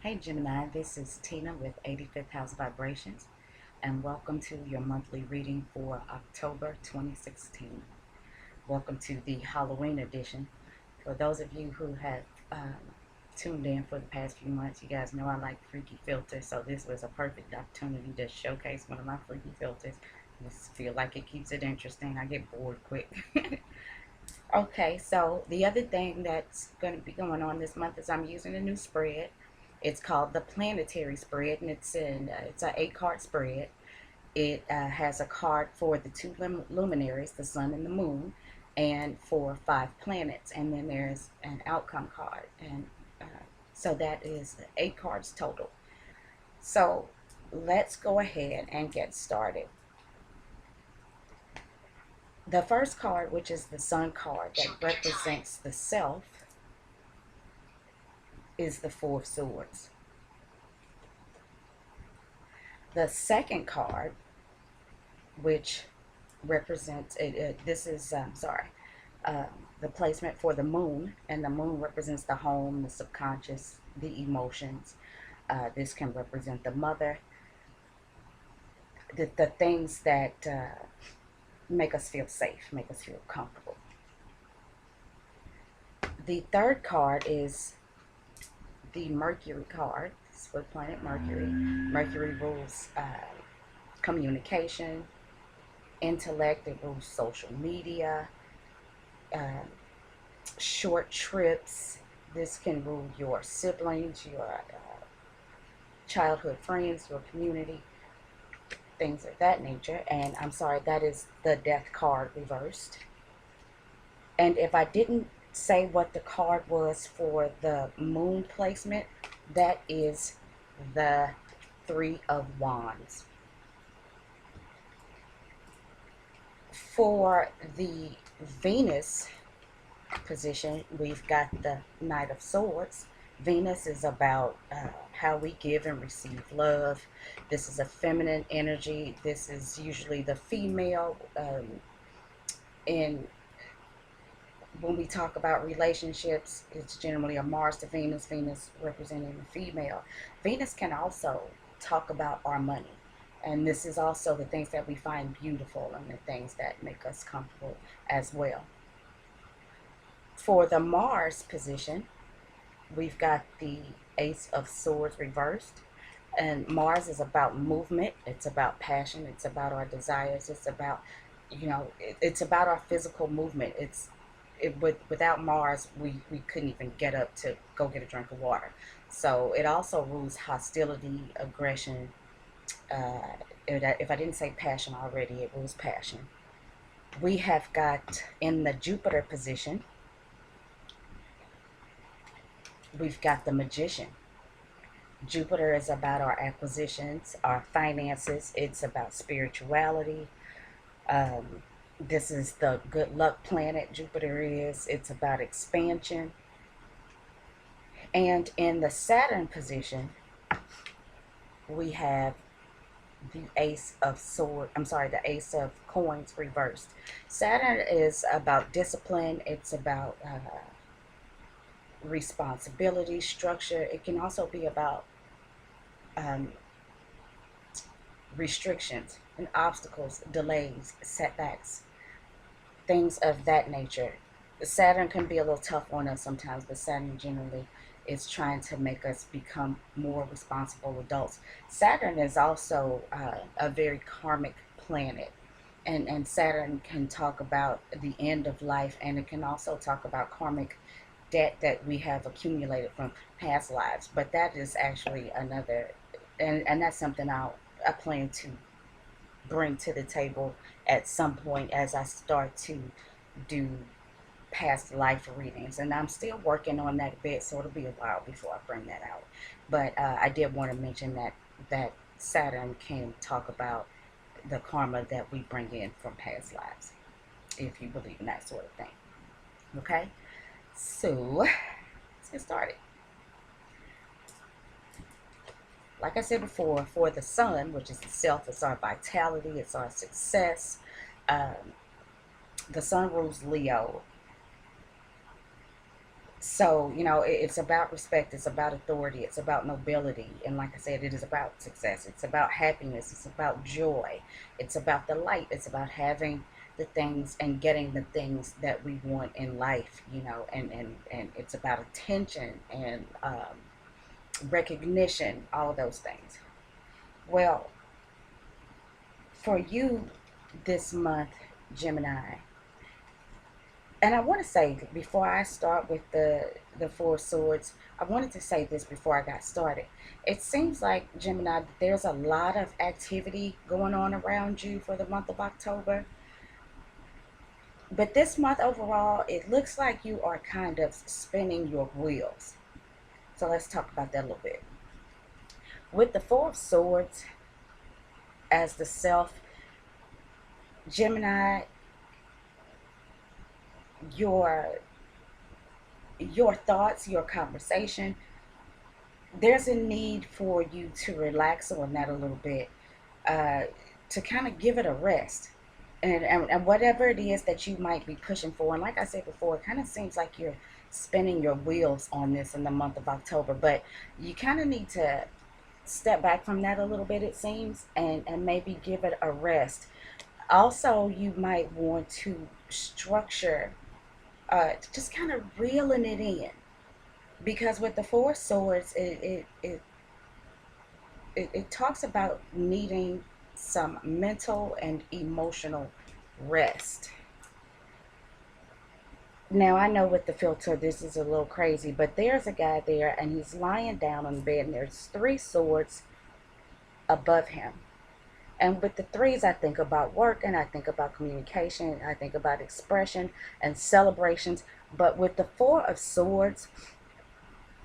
Hey Gemini, this is Tina with 85th House Vibrations, and welcome to your monthly reading for October 2016. Welcome to the Halloween edition. For those of you who have tuned in for the past few months, you guys know I like freaky filters, so this was a perfect opportunity to showcase one of my freaky filters. I just feel like it keeps it interesting. I get bored quick. Okay, so the other thing that's going to be going on this month is I'm using a new spread. It's called the Planetary Spread, and it's an 8 card spread. It has a card for the two luminaries, the sun and the moon, and for 5 planets, and then there's an outcome card, and uh, so that is 8 cards total. So let's go ahead and get started. The first card, which is the sun card that represents the self, is the Four of Swords. The second card, which represents this is um, the placement for the moon, and the moon represents the home, the subconscious, the emotions. This can represent the mother, the things that make us feel safe, make us feel comfortable. The third card is the Mercury card. It's for planet Mercury. Mercury rules communication, intellect. It rules social media, uh, short trips. This can rule your siblings, your childhood friends, your community, things of that nature. And I'm sorry, that is the Death card reversed. And if I didn't say what the card was for the moon placement, that is the Three of Wands. For the Venus position, we've got the Knight of Swords. Venus is about how we give and receive love. This is a feminine energy. This is usually the female. In When we talk about relationships, it's generally a Mars to Venus, Venus representing the female. Venus can also talk about our money. And this is also the things that we find beautiful and the things that make us comfortable as well. For the Mars position, we've got the Ace of Swords reversed. And Mars is about movement. It's about passion. It's about our desires. It's about, it's about our physical movement. Without Mars, we couldn't even get up to go get a drink of water. So it also rules hostility, aggression. If I didn't say passion already, it rules passion. We have got in the Jupiter position, we've got the Magician. Jupiter is about our acquisitions, our finances. It's about spirituality. Um, this is the good luck planet, Jupiter is. It's about expansion. And in the Saturn position, we have the Ace of the Ace of Coins reversed. Saturn is about discipline. It's about responsibility, structure. It can also be about um, restrictions and obstacles, delays, setbacks, things of that nature. Saturn can be a little tough on us sometimes, but Saturn generally is trying to make us become more responsible adults. Saturn is also a very karmic planet. And Saturn can talk about the end of life, and it can also talk about karmic debt that we have accumulated from past lives. But that is actually another, and that's something I plan to bring to the table at some point as I start to do past life readings. And I'm still working on that bit, so it'll be a while before I bring that out. But I did want to mention that Saturn can talk about the karma that we bring in from past lives, if you believe in that sort of thing. Okay, so let's get started. Like I said before, for the sun, which is the self, it's our vitality, it's our success. Um, the sun rules Leo. So, it's about respect, it's about authority, it's about nobility. And like I said, it is about success, it's about happiness, it's about joy, it's about the light, it's about having the things and getting the things that we want in life, and it's about attention and recognition, all of those things. Well, for you this month, Gemini, and I want to say before I start with the Four of Swords, I wanted to say this before I got started. It seems like, Gemini, there's a lot of activity going on around you for the month of October. But this month overall, it looks like you are kind of spinning your wheels. So let's talk about that a little bit. With the Four of Swords as the self, Gemini, your your thoughts, your conversation, there's a need for you to relax on that a little bit, uh, to kind of give it a rest. And whatever it is that you might be pushing for, and like I said before, it kind of seems like you're spinning your wheels on this in the month of October, but you kind of need to step back from that a little bit, it seems, and maybe give it a rest. Also, you might want to structure, just kind of reeling it in, because with the Four Swords, it talks about needing some mental and emotional rest. Now, I know with the filter, this is a little crazy, but there's a guy there and he's lying down on the bed, and there's three swords above him. And with the threes, I think about work, and I think about communication, I think about expression and celebrations. But with the Four of Swords,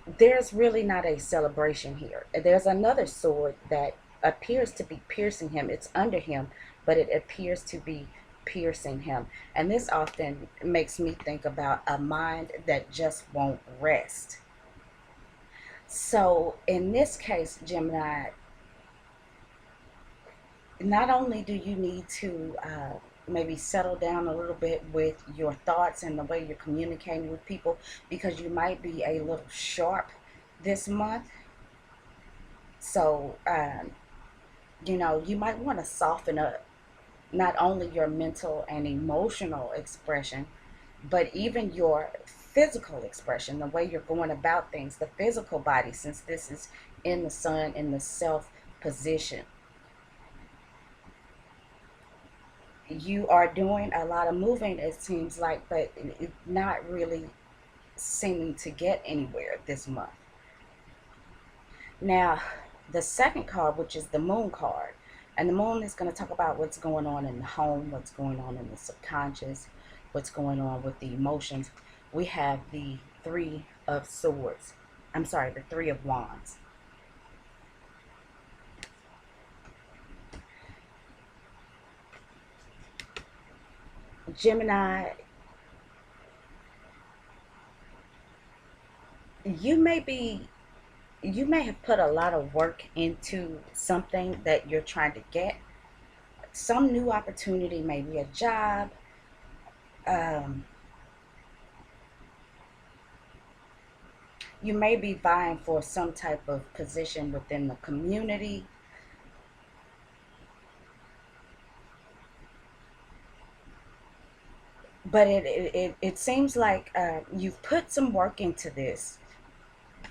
there's really not a celebration here. There's another sword that appears to be piercing him. It's under him, but it appears to be piercing him. And this often makes me think about a mind that just won't rest. So in this case, Gemini, not only do you need to maybe settle down a little bit with your thoughts and the way you're communicating with people, because you might be a little sharp this month. So, you might want to soften up not only your mental and emotional expression, but even your physical expression, the way you're going about things, the physical body, since this is in the sun, in the self position. You are doing a lot of moving, it seems like, but it's not really seeming to get anywhere this month. Now, the second card, which is the Moon card, and the Moon is going to talk about what's going on in the home, what's going on in the subconscious, what's going on with the emotions. We have the Three of Swords. I'm sorry, the Three of Wands. Gemini, you may be you may have put a lot of work into something that you're trying to get, some new opportunity, maybe a job. um, you may be vying for some type of position within the community, but it seems like you've put some work into this,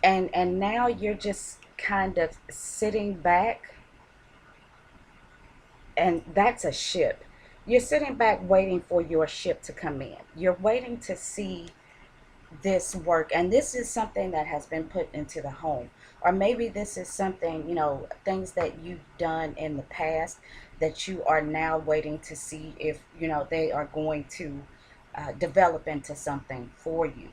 and now you're just kind of sitting back, and that's a ship. You're sitting back waiting for your ship to come in. You're waiting to see this work, and this is something that has been put into the home, or maybe this is something, things that you've done in the past that you are now waiting to see if they are going to develop into something for you.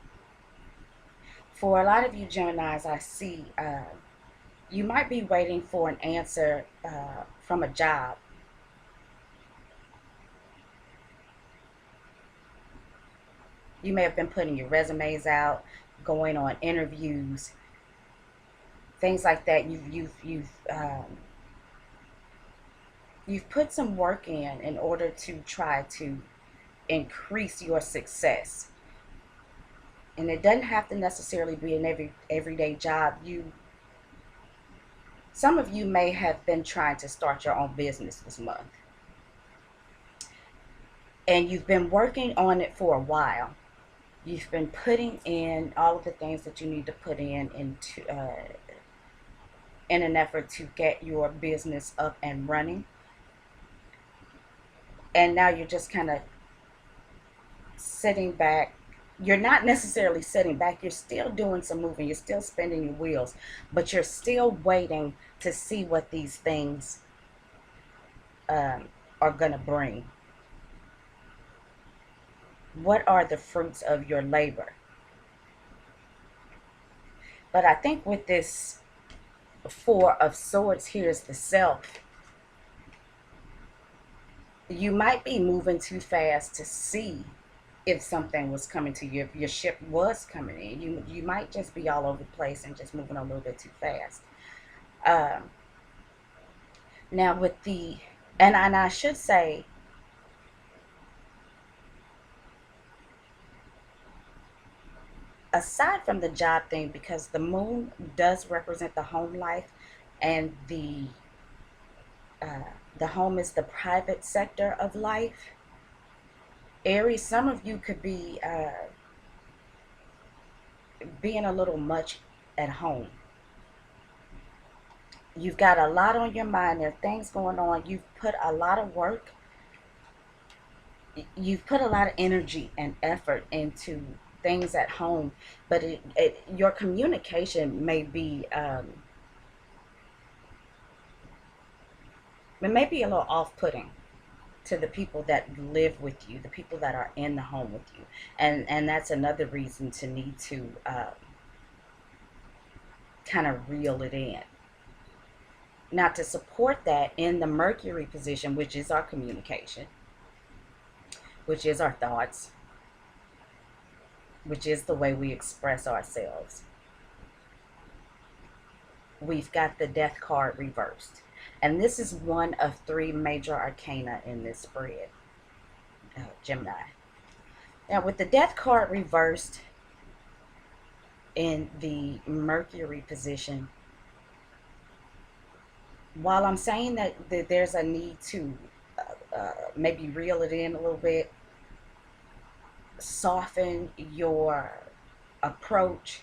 For a lot of you Geminis, I see you might be waiting for an answer from a job. You may have been putting your resumes out, going on interviews, things like that. You've put some work in order to try to increase your success. And it doesn't have to necessarily be an everyday job. Some of you may have been trying to start your own business this month, and you've been working on it for a while. You've been putting in all of the things that you need to put in an effort to get your business up and running. And now you're just kind of sitting back. You're not necessarily sitting back. You're still doing some moving. You're still spinning your wheels, but you're still waiting to see what these things are going to bring. What are the fruits of your labor? But I think with this Four of Swords, here's the Self. You might be moving too fast to see if something was coming to you, if your ship was coming in. You might just be all over the place and just moving a little bit too fast. Now with the, and I should say, aside from the job thing, because the moon does represent the home life, and the home is the private sector of life. Aries, some of you could be being a little much at home. You've got a lot on your mind. There are things going on. You've put a lot of work. You've put a lot of energy and effort into things at home, but your communication may be it may be a little off-putting to the people that live with you, the people that are in the home with you, and that's another reason to need to kind of reel it in. Now, to support that, in the Mercury position, which is our communication, which is our thoughts, which is the way we express ourselves, we've got the Death card reversed. And this is one of three major arcana in this spread, Gemini. Now, with the Death card reversed in the Mercury position, while I'm saying that there's a need to maybe reel it in a little bit, soften your approach,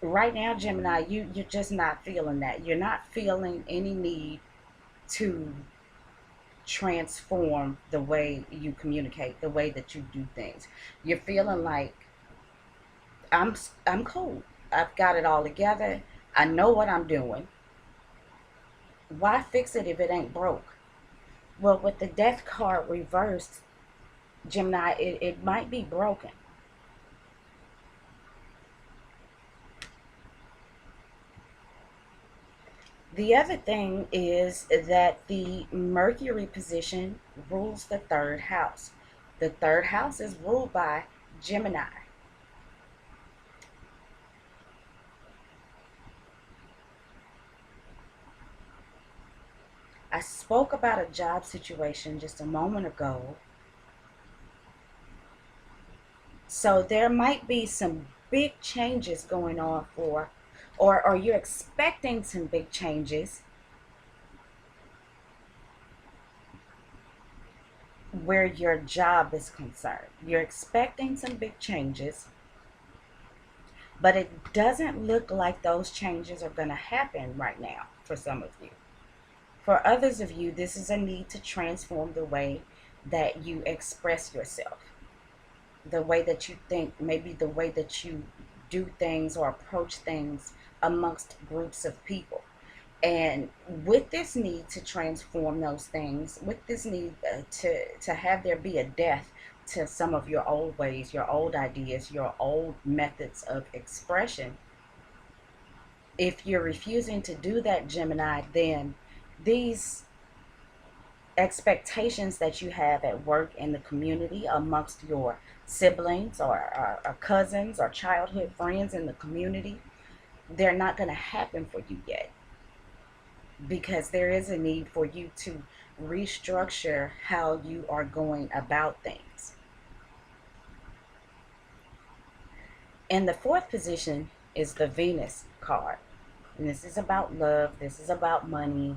right now, Gemini, you're just not feeling that. You're not feeling any need to transform the way you communicate, the way that you do things. You're feeling like, I'm cool. I've got it all together. I know what I'm doing. Why fix it if it ain't broke? Well, with the Death card reversed, Gemini, it might be broken. The other thing is that the Mercury position rules the third house. The third house is ruled by Gemini. I spoke about a job situation just a moment ago. So there might be some big changes going on or you're expecting some big changes where your job is concerned. You're expecting some big changes, but it doesn't look like those changes are going to happen right now for some of you. For others of you, this is a need to transform the way that you express yourself, the way that you think, maybe the way that you do things or approach things amongst groups of people. And with this need to transform those things, with this need to have there be a death to some of your old ways, your old ideas, your old methods of expression, if you're refusing to do that, Gemini, then these expectations that you have at work, in the community, amongst your siblings or cousins or childhood friends in the community, they're not going to happen for you yet, because there is a need for you to restructure how you are going about things. In the fourth position is the Venus card. And this is about love. This is about money.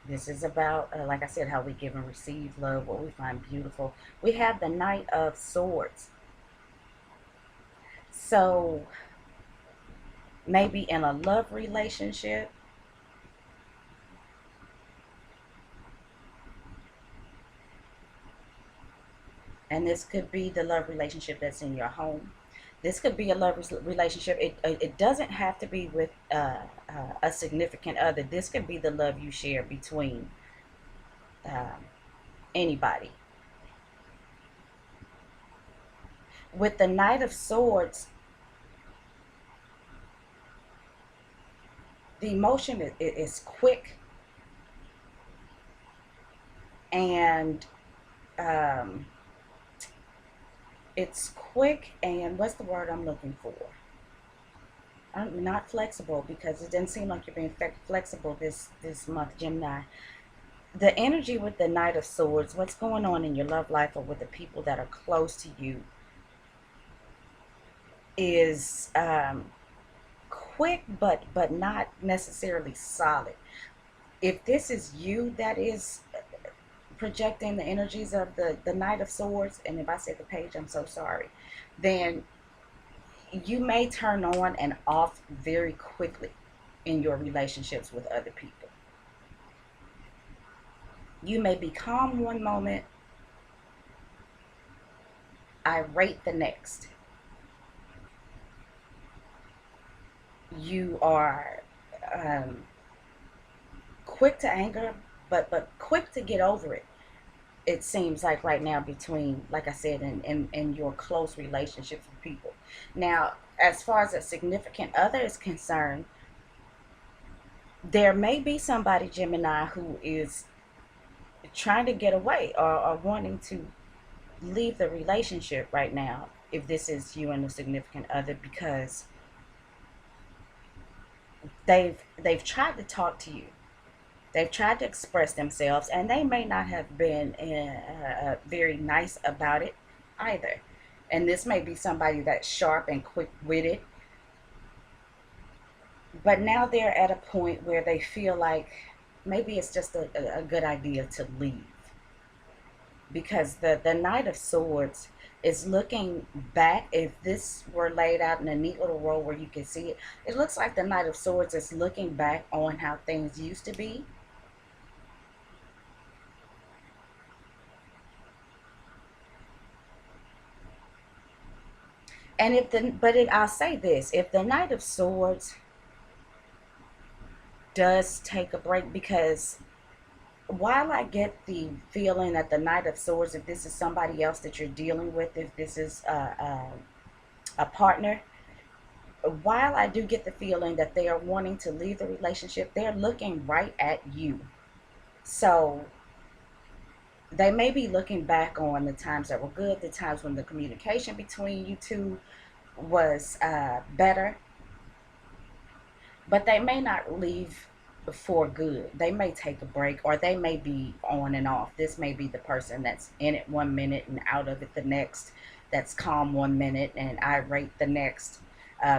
This is about, like I said, how we give and receive love, what we find beautiful. We have the Knight of Swords. So maybe in a love relationship, and this could be the love relationship that's in your home. This could be a love relationship. It doesn't have to be with a significant other. This could be the love you share between um, anybody. With the Knight of Swords, the emotion is quick and um, it's quick and what's the word I'm looking for? I'm not flexible because it doesn't seem like you're being flexible this month, Gemini. The energy with the Knight of Swords, what's going on in your love life or with the people that are close to you, is quick but not necessarily solid. If this is you that is projecting the energies of the Knight of Swords, and if I said the page, I'm so sorry, then you may turn on and off very quickly in your relationships with other people. You may be calm one moment, irate the next. You are quick to anger, but quick to get over it. It seems like right now between, like I said, in your close relationships with people. Now, as far as a significant other is concerned, there may be somebody, Gemini, who is trying to get away or wanting to leave the relationship right now, if this is you and a significant other, because they've tried to talk to you. They've tried to express themselves, and they may not have been very nice about it either. And this may be somebody that's sharp and quick-witted, but now they're at a point where they feel like maybe it's just a good idea to leave. Because the Knight of Swords is looking back. If this were laid out in a neat little row where you can see it, it looks like the Knight of Swords is looking back on how things used to be. And I'll say this: if the Knight of Swords does take a break, because while I get the feeling that the Knight of Swords, if this is somebody else that you're dealing with, if this is a partner, while I do get the feeling that they are wanting to leave the relationship, they're looking right at you. So they may be looking back on the times that were good, the times when the communication between you two was better, but they may not leave for good. They may take a break, or they may be on and off. This may be the person that's in it one minute and out of it the next, that's calm one minute and irate the next.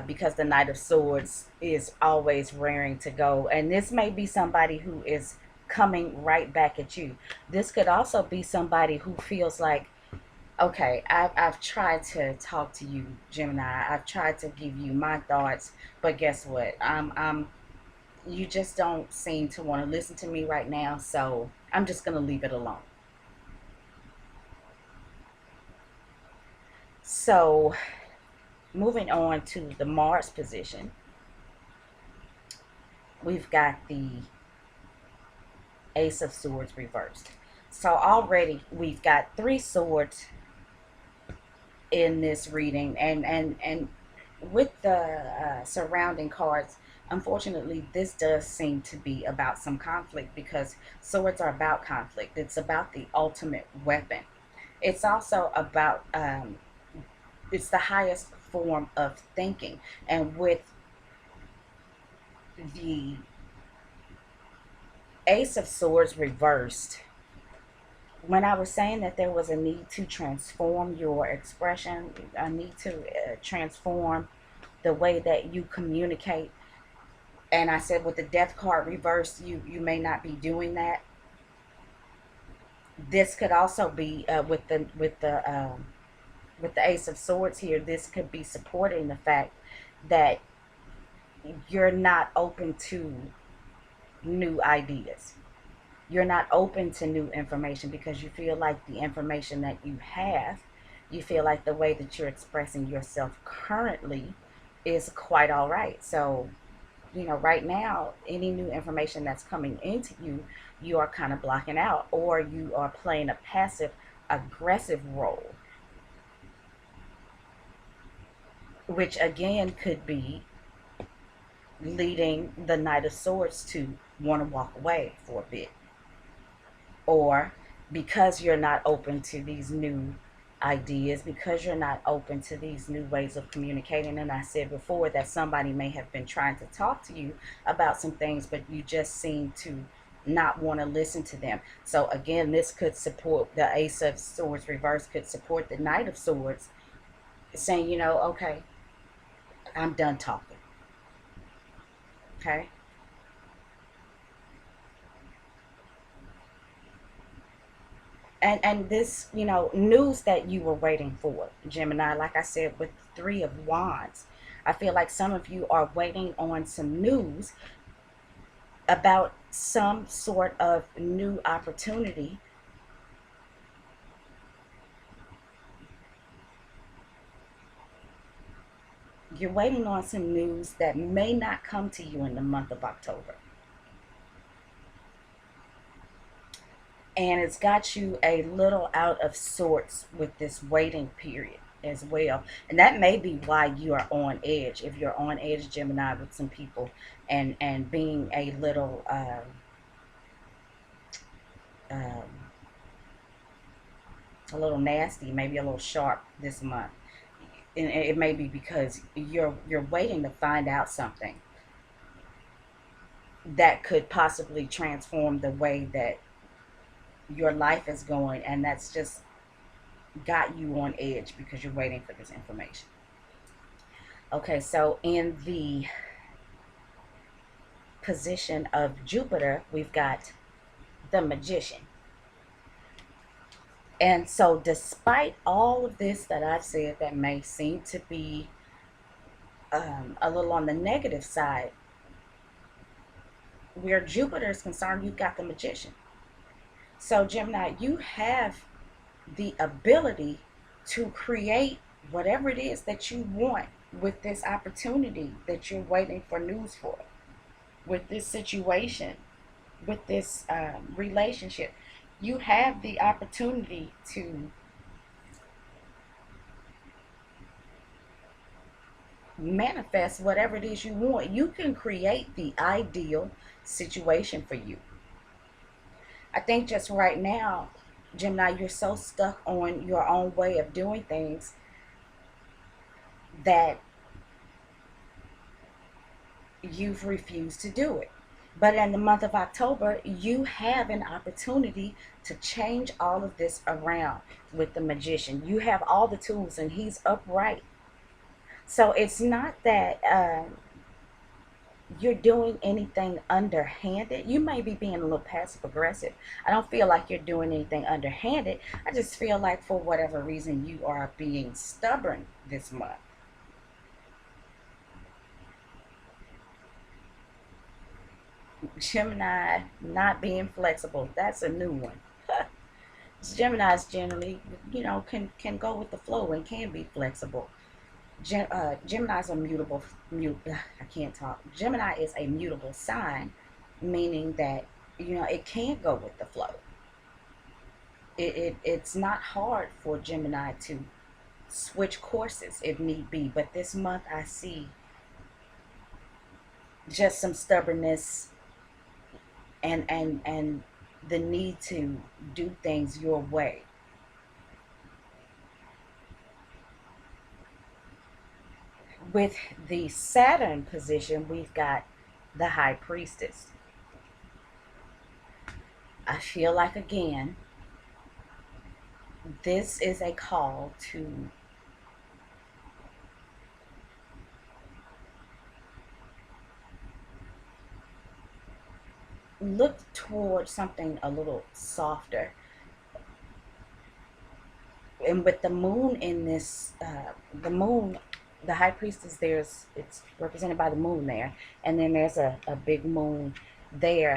Because the Knight of Swords is always raring to go. And this may be somebody who is coming right back at you. This could also be somebody who feels like, okay, I've tried to talk to you, Gemini. I've tried to give you my thoughts, but guess what? You just don't seem to want to listen to me right now, so I'm just going to leave it alone. So, moving on to the Mars position, we've got the Ace of Swords reversed. So already we've got 3 swords in this reading, and with the surrounding cards, unfortunately this does seem to be about some conflict, because swords are about conflict. It's about the ultimate weapon. It's also about it's the highest form of thinking. And with the Ace of Swords reversed, when I was saying that there was a need to transform your expression, a need to transform the way that you communicate, and I said with the death card reversed, you may not be doing that. This could also be with the Ace of Swords here. This could be supporting the fact that you're not open to new ideas. You're not open to new information because you feel like the information that you feel like the way that you're expressing yourself currently is quite all right. So, right now, any new information that's coming into you, you are kind of blocking out, or you are playing a passive aggressive role, which again could be leading the Knight of Swords to want to walk away for a bit, or because you're not open to these new ideas, because you're not open to these new ways of communicating. And I said before that somebody may have been trying to talk to you about some things, but you just seem to not want to listen to them. So again, this could support the Ace of Swords reverse, could support the Knight of Swords, saying, okay, I'm done talking. Okay. And this, news that you were waiting for, Gemini, like I said, with 3 of Wands, I feel like some of you are waiting on some news about some sort of new opportunity. You're waiting on some news that may not come to you in the month of October. And it's got you a little out of sorts with this waiting period as well. And that may be why you are on edge. If you're on edge, Gemini, with some people, and being um, a little nasty, maybe a little sharp this month. And it may be because you're waiting to find out something that could possibly transform the way that your life is going, and that's just got you on edge because you're waiting for this information. Okay, so in the position of Jupiter, we've got the Magician. And so, despite all of this that I've said that may seem to be a little on the negative side, where Jupiter is concerned, you've got the Magician. So, Gemini, you have the ability to create whatever it is that you want with this opportunity that you're waiting for news for, with this situation, with this relationship. You have the opportunity to manifest whatever it is you want. You can create the ideal situation for you. I think just right now, Gemini, you're so stuck on your own way of doing things that you've refused to do it. But in the month of October, you have an opportunity to change all of this around with the Magician. You have all the tools, and he's upright. So it's not that you're doing anything underhanded. You may be being a little passive aggressive. I don't feel like you're doing anything underhanded. I just feel like for whatever reason you are being stubborn this month. Gemini not being flexible. That's a new one. Geminis generally, can go with the flow and can be flexible. Gemini's a I can't talk. Gemini is a mutable sign, meaning that it can go with the flow. It's not hard for Gemini to switch courses if need be, but this month I see just some stubbornness and the need to do things your way. With the Saturn position, we've got the High Priestess. I feel like, again, This is a call to look towards something a little softer. And with the moon in this, the moon, the high priestess, there's, it's represented by the moon there, and then there's a big moon there.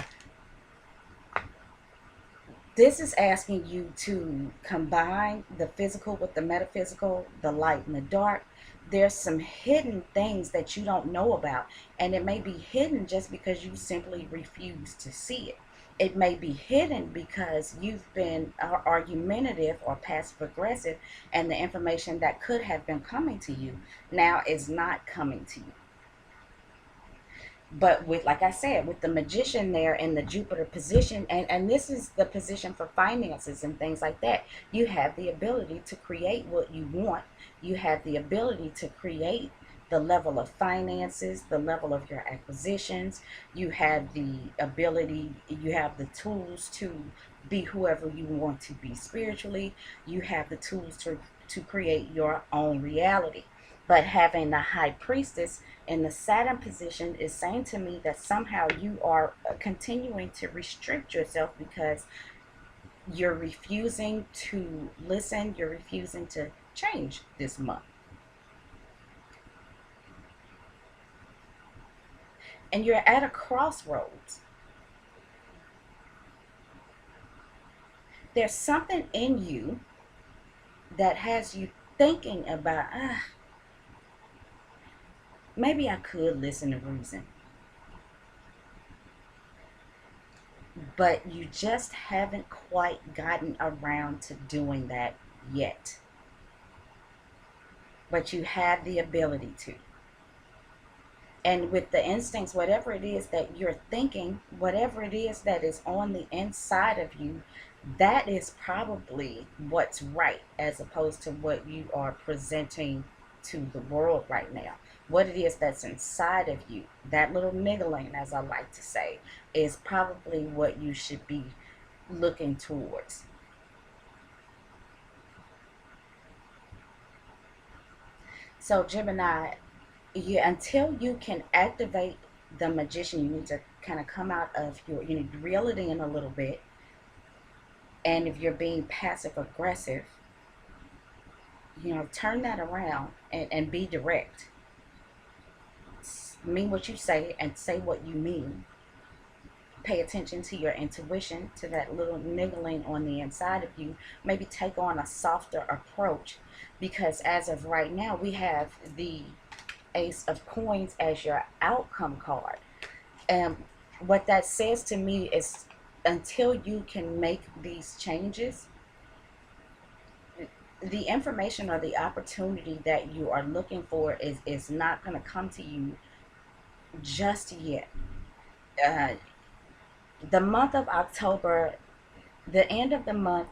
This is asking you to combine the physical with the metaphysical, the light and the dark. There's some hidden things that you don't know about, and it may be hidden just because you simply refuse to see it. It may be hidden because you've been argumentative or passive aggressive, and the information that could have been coming to you now is not coming to you. But with, like I said, with the magician there in the Jupiter position, and this is the position for finances and things like that, you have the ability to create what you want. You have the ability to create the level of finances, the level of your acquisitions. You have the ability, you have the tools to be whoever you want to be spiritually. You have the tools to create your own reality. But having the high priestess in the Saturn position is saying to me that somehow you are continuing to restrict yourself because you're refusing to listen, you're refusing to change this month. And you're at a crossroads. There's something in you that has you thinking about, maybe I could listen to reason. But you just haven't quite gotten around to doing that yet. But you have the ability to. And with the instincts, whatever it is that you're thinking, whatever it is that is on the inside of you, that is probably what's right, as opposed to what you are presenting to the world right now. What it is that's inside of you, that little niggling, as I like to say, is probably what you should be looking towards. So, Gemini, until you can activate the magician, you need to kind of come out of you need to reel it in a little bit. And if you're being passive aggressive, turn that around and be direct. Mean what you say and say what you mean. Pay attention to your intuition, to that little niggling on the inside of you. Maybe take on a softer approach, because as of right now, we have the Ace of Coins as your outcome card. And what that says to me is, until you can make these changes, the information or the opportunity that you are looking for is not going to come to you just yet. Uh, the month of October, the end of the month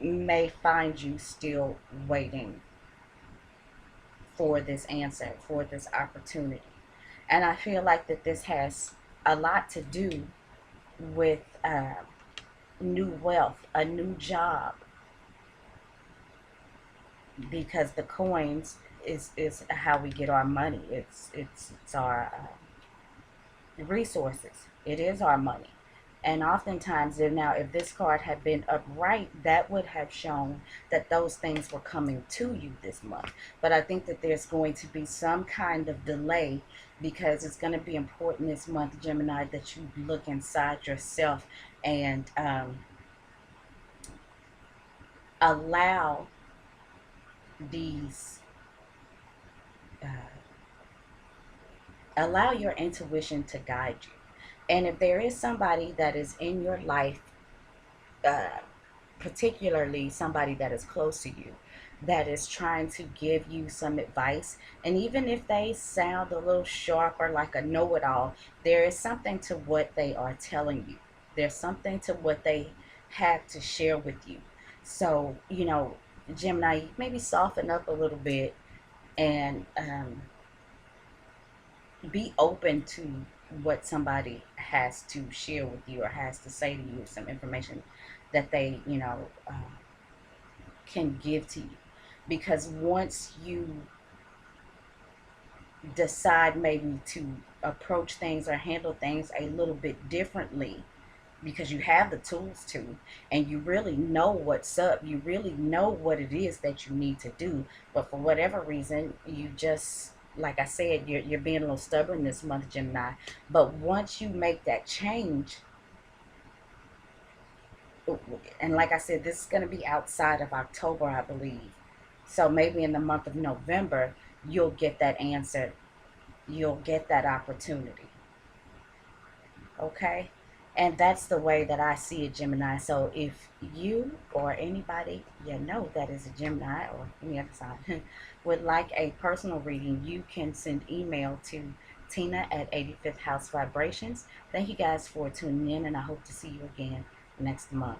may find you still waiting for this answer, for this opportunity. And I feel like that this has a lot to do with new wealth, a new job, because the coins is how we get our money. It's our resources. It is our money. And oftentimes, now, if this card had been upright, that would have shown that those things were coming to you this month. But I think that there's going to be some kind of delay, because it's going to be important this month, Gemini, that you look inside yourself and allow these, uh, allow your intuition to guide you. And if there is somebody that is in your life, uh, particularly somebody that is close to you, that is trying to give you some advice, and even if they sound a little sharper, like a know-it-all, there is something to what they are telling you. There's something to what they have to share with you. So, Gemini, maybe soften up a little bit and be open to what somebody has to share with you or has to say to you, some information that they, can give to you. Because once you decide maybe to approach things or handle things a little bit differently, because you have the tools to, and you really know what's up, you really know what it is that you need to do, but for whatever reason you just, like I said, you're being a little stubborn this month, Gemini. But once you make that change, and like I said, this is going to be outside of October, I believe. So maybe in the month of November, you'll get that answer. You'll get that opportunity. Okay? And that's the way that I see it, Gemini. So if you or anybody you know that is a Gemini or any other sign would like a personal reading, you can send email to Tina at 85th House Vibrations. Thank you guys for tuning in, and I hope to see you again next month.